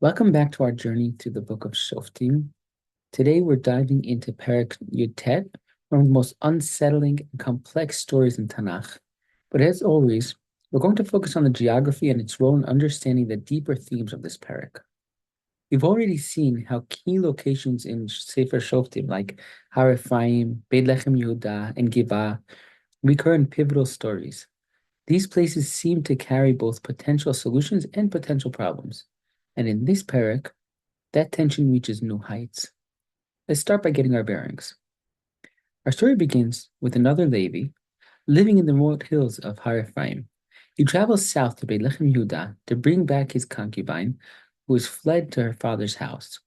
Welcome back to our journey through the book of Shoftim. Today we're diving into Perek Yud Tet, one of the most unsettling and complex stories in Tanakh. But as always, we're going to focus on the geography and its role in understanding the deeper themes of this Perek. We've already seen how key locations in Sefer Shoftim, like Har Ephraim, Beit Lechem Yehuda, and Givah, recur in pivotal stories. These places seem to carry both potential solutions and potential problems. And in this Perek, that tension reaches new heights. Let's start by getting our bearings. Our story begins with another Levi living in the remote hills of Har Ephraim. He travels south to Beit Lechem Yehuda to bring back his concubine, who has fled to her father's house.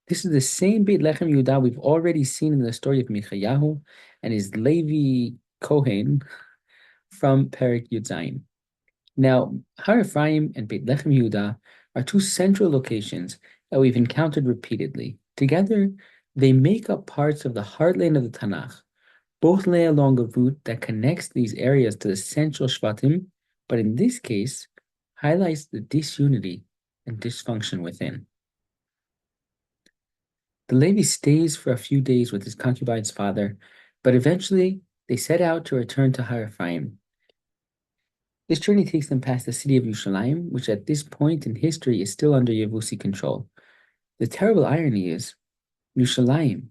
This is the same Beit Lechem Yehuda we've already seen in the story of Michayahu and his Levi Kohen from Perek Yud Zayin. Now, Har Ephraim and Beit Lechem Yehuda are two central locations that we've encountered repeatedly. Together, they make up parts of the heartland of the Tanakh. Both lay along a route that connects these areas to the central Shvatim, but in this case, highlights the disunity and dysfunction within. The Levi stays for a few days with his concubine's father, but eventually they set out to return to Har Ephraim. This journey takes them past the city of Yerushalayim, which at this point in history is still under Yevusi control. The terrible irony is, Yerushalayim,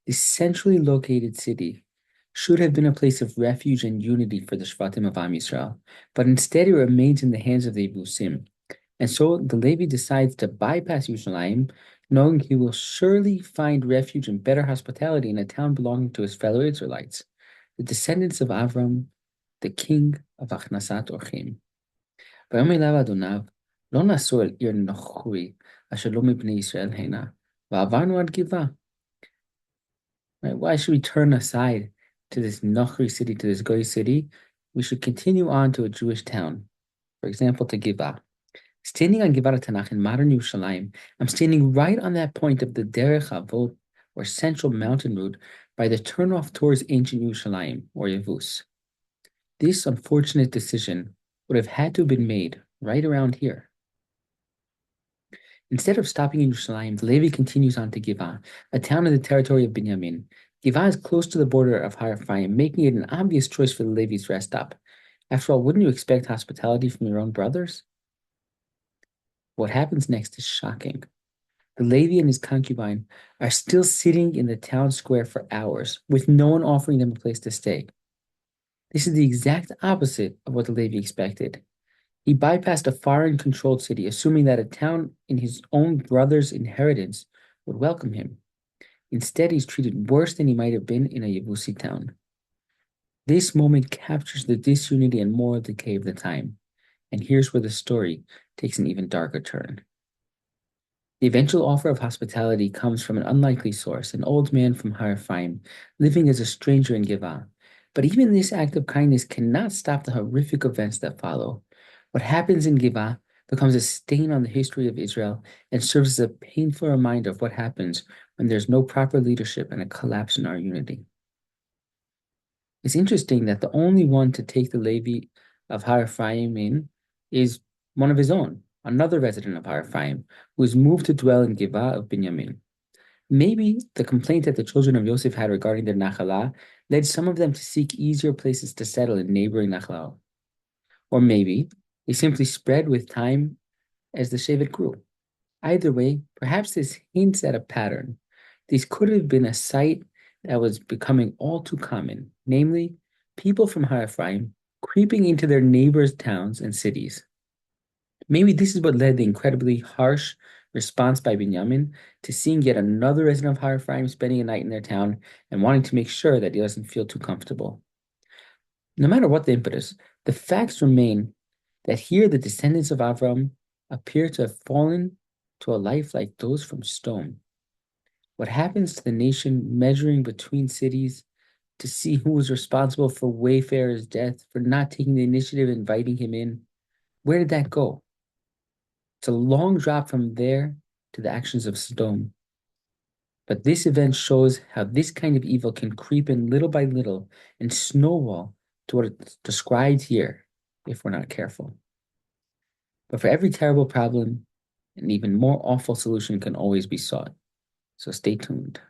this centrally located city, should have been a place of refuge and unity for the Shvatim of Am Yisrael, but instead it remains in the hands of the Yevusim. And so the Levi decides to bypass Yerushalayim, knowing he will surely find refuge and better hospitality in a town belonging to his fellow Israelites, the descendants of Avram, the king of Achnasat Orchim. ויאמר אליו אדוניו, לא נסעו אל עיר נוכרי, אשר לא מבני ישראל הנה, ועברנו עד גבעה. Right? Why should we turn aside to this Nochri city, to this Goy city? We should continue on to a Jewish town, for example, to Givah. Standing on Givah Tanakh in modern Yerushalayim, I'm standing right on that point of the Derech Avot, or central mountain route, by the turnoff towards ancient Yerushalayim, or Yevus. This unfortunate decision would have had to have been made right around here. Instead of stopping in Yerushalayim, the Levi continues on to Givah, a town in the territory of Binyamin. Givah is close to the border of Har Ephraim, making it an obvious choice for the Levi's to rest up. After all, wouldn't you expect hospitality from your own brothers? What happens next is shocking. The Levi and his concubine are still sitting in the town square for hours, with no one offering them a place to stay. This is the exact opposite of what the Levi expected. He bypassed a foreign-controlled city, assuming that a town in his own brother's inheritance would welcome him. Instead, he's treated worse than he might have been in a Yevusi town. This moment captures the disunity and moral decay of the time, and here's where the story takes an even darker turn. The eventual offer of hospitality comes from an unlikely source, an old man from Har Ephraim, living as a stranger in Givah. But even this act of kindness cannot stop the horrific events that follow. What happens in Givah becomes a stain on the history of Israel and serves as a painful reminder of what happens when there's no proper leadership and a collapse in our unity. It's interesting that the only one to take the Levi of Har Ephraim in is one of his own, another resident of Har Ephraim, who is moved to dwell in Givah of Binyamin. Maybe the complaint that the children of Yosef had regarding their Nachalah led some of them to seek easier places to settle in neighboring Nachlaot. Or maybe they simply spread with time as the Shevet grew. Either way, perhaps this hints at a pattern. This could have been a sight that was becoming all too common, namely, people from Har Ephraim creeping into their neighbors' towns and cities. Maybe this is what led the incredibly harsh response by Binyamin to seeing yet another resident of Har Ephraim spending a night in their town and wanting to make sure that he doesn't feel too comfortable. No matter what the impetus, the facts remain that here the descendants of Avram appear to have fallen to a life like those from stone. What happens to the nation measuring between cities to see who was responsible for Wayfarer's death, for not taking the initiative inviting him in? Where did that go? It's a long drop from there to the actions of Sodom. But this event shows how this kind of evil can creep in little by little and snowball to what it's described here if we're not careful. But for every terrible problem, An even more awful solution can always be sought. So stay tuned.